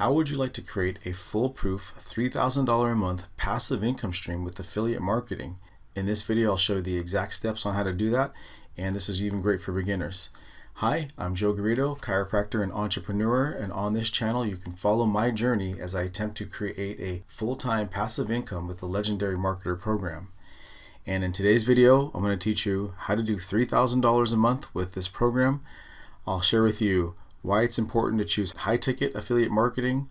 How would you like to create a foolproof $3,000 a month passive income stream with affiliate marketing? In this video, I'll show you the exact steps on how to do that, and this is even great for beginners. Hi, I'm Joe Garrido, chiropractor and entrepreneur, and on this channel you can follow my journey as I attempt to create a full-time passive income with the Legendary Marketer program. And in today's video, I'm going to teach you how to do $3,000 a month with this program. I'll share with you why it's important to choose high-ticket affiliate marketing.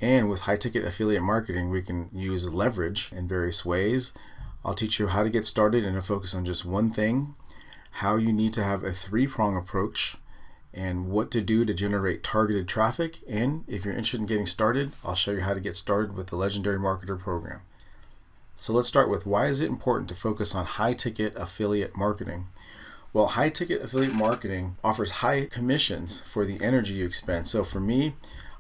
And with high-ticket affiliate marketing, we can use leverage in various ways. I'll teach you how to get started and to focus on just one thing, how you need to have a three-prong approach, and what to do to generate targeted traffic. And if you're interested in getting started, I'll show you how to get started with the Legendary Marketer program. So let's start with, why is it important to focus on high-ticket affiliate marketing? Well, high-ticket affiliate marketing offers high commissions for the energy you expend. So for me,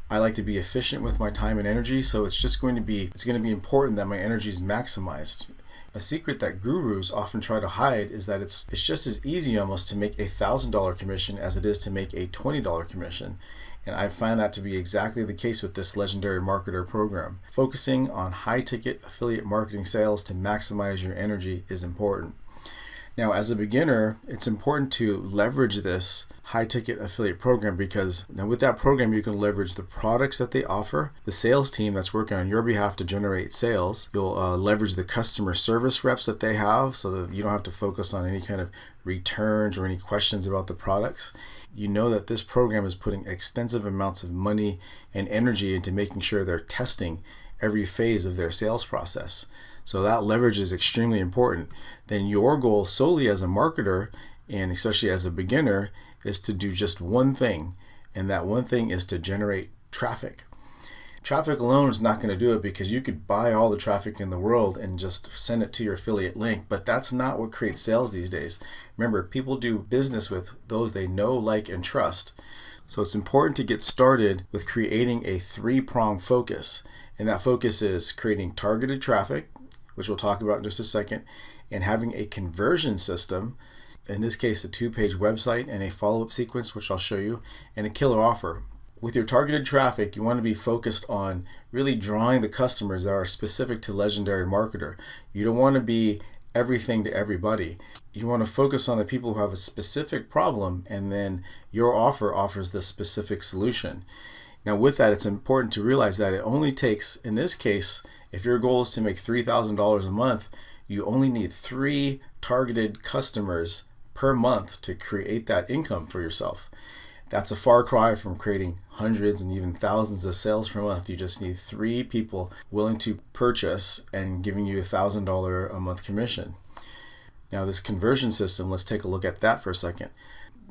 I like to be efficient with my time and energy, so it's going to be important that my energy is maximized. A secret that gurus often try to hide is that it's just as easy almost to make a $1,000 commission as it is to make a $20 commission. And I find that to be exactly the case with this Legendary Marketer program. Focusing on high-ticket affiliate marketing sales to maximize your energy is important. Now, as a beginner, it's important to leverage this high-ticket affiliate program because now with that program, you can leverage the products that they offer, the sales team that's working on your behalf to generate sales. You'll leverage the customer service reps that they have so that you don't have to focus on any kind of returns or any questions about the products. You know that this program is putting extensive amounts of money and energy into making sure they're testing every phase of their sales process. So that leverage is extremely important. Then your goal solely as a marketer, and especially as a beginner, is to do just one thing. And that one thing is to generate traffic. Traffic alone is not going to do it because you could buy all the traffic in the world and just send it to your affiliate link, but that's not what creates sales these days. Remember, people do business with those they know, like, and trust. So it's important to get started with creating a three-prong focus. And that focus is creating targeted traffic, which we'll talk about in just a second, and having a conversion system, in this case a 2-page website and a follow-up sequence, which I'll show you, and a killer offer. With your targeted traffic, you want to be focused on really drawing the customers that are specific to Legendary Marketer. You don't want to be everything to everybody. You want to focus on the people who have a specific problem, and then your offer offers the specific solution. Now with that, it's important to realize that it only takes, in this case, if your goal is to make $3,000 a month, you only need 3 targeted customers per month to create that income for yourself. That's a far cry from creating hundreds and even thousands of sales per month. You just need 3 people willing to purchase and giving you $1,000 a month commission. Now this conversion system, let's take a look at that for a second.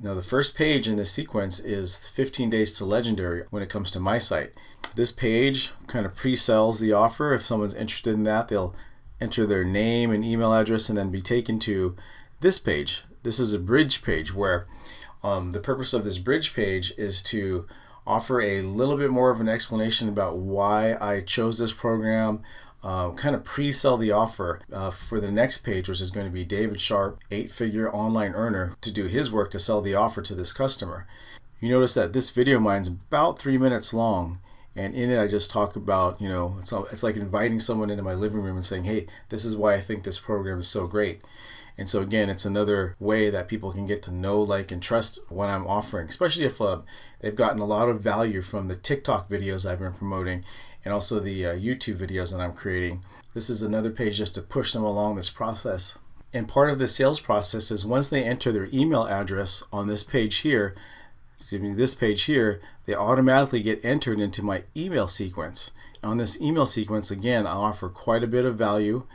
Now the first page in this sequence is 15 days to Legendary when it comes to my site. This page kind of pre-sells the offer. If someone's interested in that, they'll enter their name and email address and then be taken to this page. This is a bridge page where the purpose of this bridge page is to offer a little bit more of an explanation about why I chose this program, kind of pre-sell the offer for the next page, which is going to be David Sharp, 8-figure online earner, to do his work to sell the offer to this customer. You notice that this video of mine is about 3 minutes long. And in it, I just talk about, it's like inviting someone into my living room and saying, hey, this is why I think this program is so great. And so again, it's another way that people can get to know, like, and trust what I'm offering, especially if they've gotten a lot of value from the TikTok videos I've been promoting and also the YouTube videos that I'm creating. This is another page just to push them along this process. And part of the sales process is once they enter their email address on this page here, they automatically get entered into my email sequence. On this email sequence, again, I offer quite a bit of value.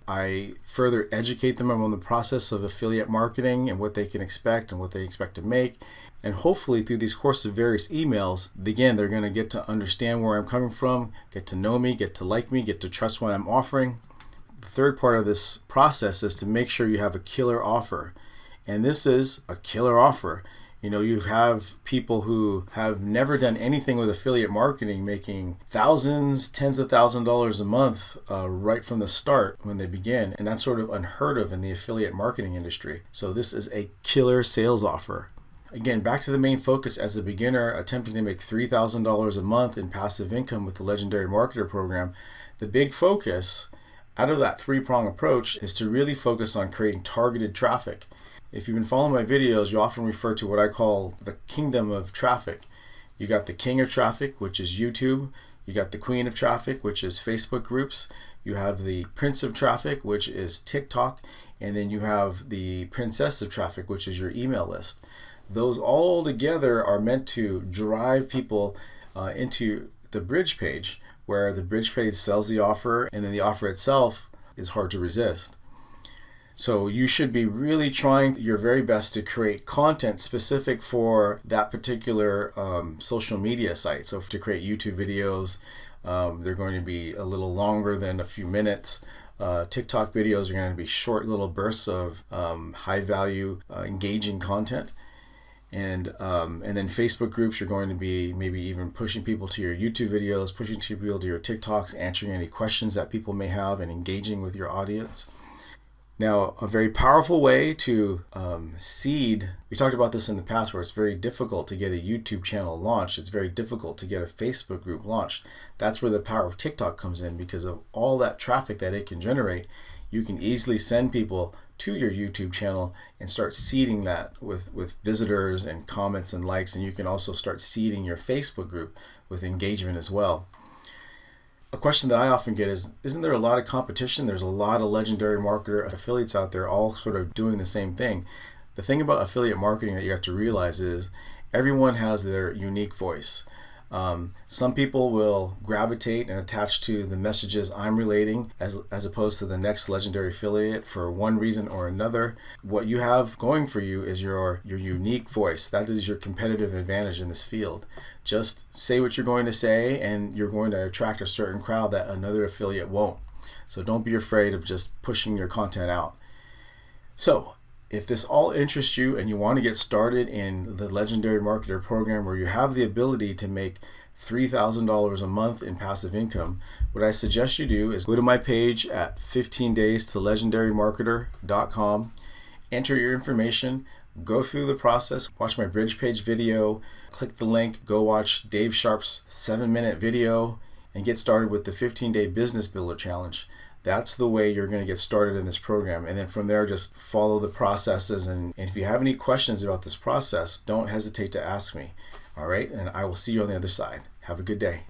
I further educate them on the process of affiliate marketing and what they can expect and what they expect to make. And hopefully through these course of various emails, again, they're going to get to understand where I'm coming from, get to know me, get to like me, get to trust what I'm offering. The third part of this process is to make sure you have a killer offer. And this is a killer offer. You have people who have never done anything with affiliate marketing making thousands, tens of thousands of dollars a month right from the start when they begin. And that's sort of unheard of in the affiliate marketing industry. So this is a killer sales offer. Again, back to the main focus as a beginner attempting to make $3,000 a month in passive income with the Legendary Marketer program. The big focus out of that three-prong approach is to really focus on creating targeted traffic. If you've been following my videos, you often refer to what I call the kingdom of traffic. You got the king of traffic, which is YouTube. You got the queen of traffic, which is Facebook groups. You have the prince of traffic, which is TikTok. And then you have the princess of traffic, which is your email list. Those all together are meant to drive people into the bridge page, where the bridge page sells the offer, and then the offer itself is hard to resist. So you should be really trying your very best to create content specific for that particular social media site. So to create YouTube videos, they're going to be a little longer than a few minutes. TikTok videos are going to be short little bursts of high value, engaging content. And then Facebook groups are going to be maybe even pushing people to your YouTube videos, pushing people to your TikToks, answering any questions that people may have, and engaging with your audience. Now, a very powerful way to seed, we talked about this in the past, where it's very difficult to get a YouTube channel launched. It's very difficult to get a Facebook group launched. That's where the power of TikTok comes in, because of all that traffic that it can generate. You can easily send people to your YouTube channel and start seeding that with visitors and comments and likes, and you can also start seeding your Facebook group with engagement as well. A question that I often get is, isn't there a lot of competition? There's a lot of Legendary Marketer affiliates out there all sort of doing the same thing. The thing about affiliate marketing that you have to realize is everyone has their unique voice. Some people will gravitate and attach to the messages I'm relating as opposed to the next legendary affiliate for one reason or another. What you have going for you is your unique voice. That is your competitive advantage in this field. Just say what you're going to say, and you're going to attract a certain crowd that another affiliate won't. So don't be afraid of just pushing your content out. So if this all interests you and you want to get started in the Legendary Marketer program, where you have the ability to make $3,000 a month in passive income, what I suggest you do is go to my page at 15daystolegendarymarketer.com, enter your information, go through the process, watch my bridge page video, click the link, go watch Dave Sharp's 7-minute video, and get started with the 15-day business builder challenge. That's the way you're going to get started in this program. And then from there, just follow the processes. And if you have any questions about this process, don't hesitate to ask me. All right. And I will see you on the other side. Have a good day.